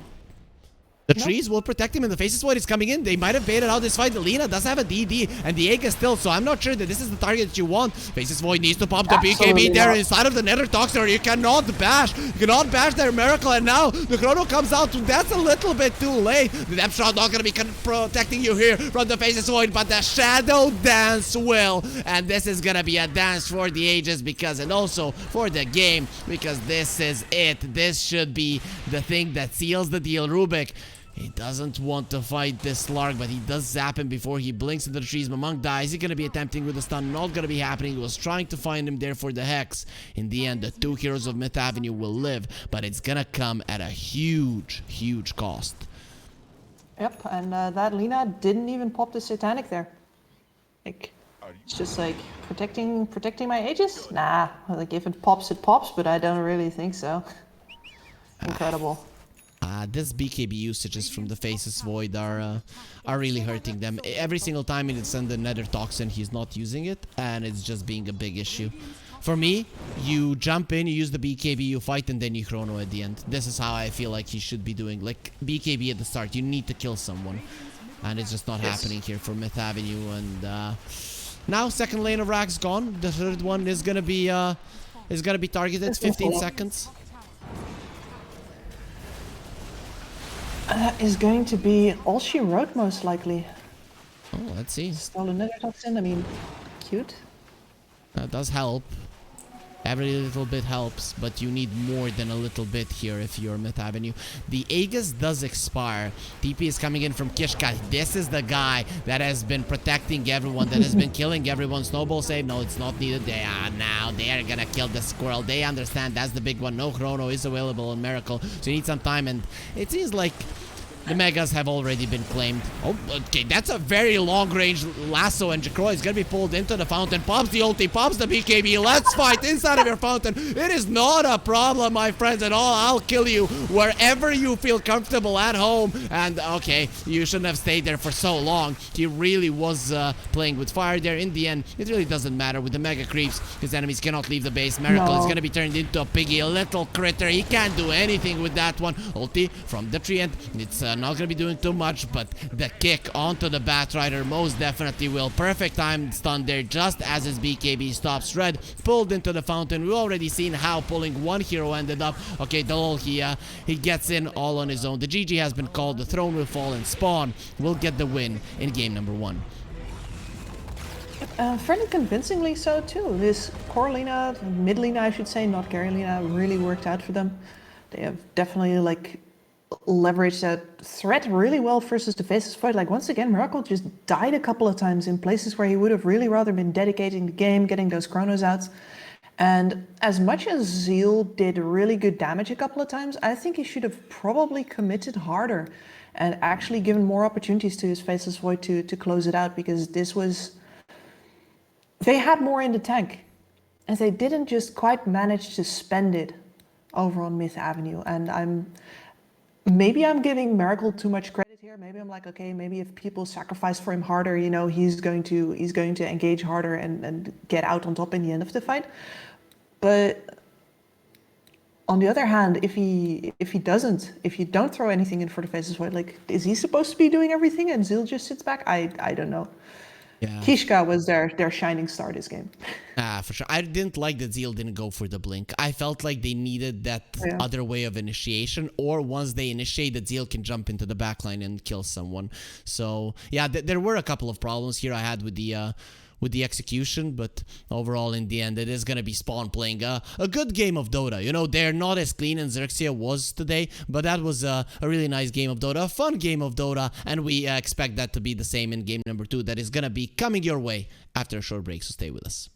The trees will protect him, and the Faceless Void is coming in. They might have baited out this fight. Lina does have a DD, and the Aegis still, so I'm not sure that this is the target that you want. Faceless Void needs to pop the BKB there inside of the Nether Toxer. You cannot bash. You cannot bash their Miracle, and now the Chrono comes out. That's a little bit too late. The Depth Shot not going to be protecting you here from the Faceless Void, but the Shadow Dance will. And this is going to be a dance for the ages, because, and also for the game, because this is it. This should be the thing that seals the deal. Rubik, he doesn't want to fight this Slark, but he does zap him before he blinks into the trees. Mamang dies. He's going to be attempting with the stun. Not going to be happening. He was trying to find him there for the Hex. In the end, the two heroes of Myth Avenue will live, but it's going to come at a huge, huge cost. Yep, and that Lina didn't even pop the Satanic there. Like, it's just like, protecting my Aegis? Nah, like if it pops, but I don't really think so. Incredible. This BKB usages from the Faceless Void are really hurting them. Every single time he sends the Nether Toxin, he's not using it, and it's just being a big issue. For me, you jump in, you use the BKB, you fight, and then you chrono at the end. This is how I feel like he should be doing. Like, BKB at the start, you need to kill someone. And it's just not happening here for Myth Avenue. And now, second lane of Rax gone. The third one is gonna be targeted. 15 seconds. That is going to be all she wrote, most likely. Oh, let's see. Stole another toxin. I mean, cute. That does help. Every little bit helps, but you need more than a little bit here if you're Myth Avenue. The Aegis does expire. TP is coming in from Kishka. This is the guy that has been protecting everyone, that has been killing everyone. Snowball save. No, it's not needed. They are now. They are gonna kill the squirrel. They understand that's the big one. No chrono is available on Miracle, so you need some time, and it seems like the Megas have already been claimed. Oh, okay, that's a very long-range lasso, and Jacroix is gonna be pulled into the fountain. Pops the ulti, pops the BKB. Let's fight inside of your fountain. It is not a problem, my friends, at all. I'll kill you wherever you feel comfortable at home. And, okay, you shouldn't have stayed there for so long. He really was playing with fire there. In the end, it really doesn't matter. With the Mega Creeps, his enemies cannot leave the base. Miracle is gonna be turned into a piggy, a little critter. He can't do anything with that one. Ulti from the Treant. It's not gonna be doing too much, but the kick onto the Batrider most definitely will. Perfect time stun there just as his BKB stops. Red pulled into the fountain. We've already seen how pulling one hero ended up. Okay, Dolol, he gets in all on his own. The GG has been called. The throne will fall, and Spawn will get the win in game number 1. Fairly convincingly so too. This core Lina, mid Lina I should say, not carry Lina, really worked out for them. They have definitely like leveraged that threat really well versus the Faceless Void. Like once again, Miracle just died a couple of times in places where he would have really rather been dedicating the game, getting those chronos out. And as much as Zeal did really good damage a couple of times, I think he should have probably committed harder and actually given more opportunities to his Faceless Void to close it out, because this was... They had more in the tank, and they didn't just quite manage to spend it over on Myth Avenue. And maybe I'm giving Miracle too much credit here. Maybe I'm like, okay, maybe if people sacrifice for him harder, you know, he's going to engage harder and get out on top in the end of the fight. But on the other hand, if you don't throw anything in for the Faceless Void, like, is he supposed to be doing everything and Zeal just sits back? I don't know. Yeah. Kishka was their shining star this game. For sure. I didn't like that Zeal didn't go for the blink. I felt like they needed that other way of initiation, or once they initiate, that Zeal can jump into the backline and kill someone. So yeah, there were a couple of problems here I had with the execution, but overall in the end it is gonna be Spawn playing a good game of Dota. You know, they're not as clean as Xerxia was today, but that was a really nice game of Dota, a fun game of Dota, and we expect that to be the same in game number 2 that is gonna be coming your way after a short break, so stay with us.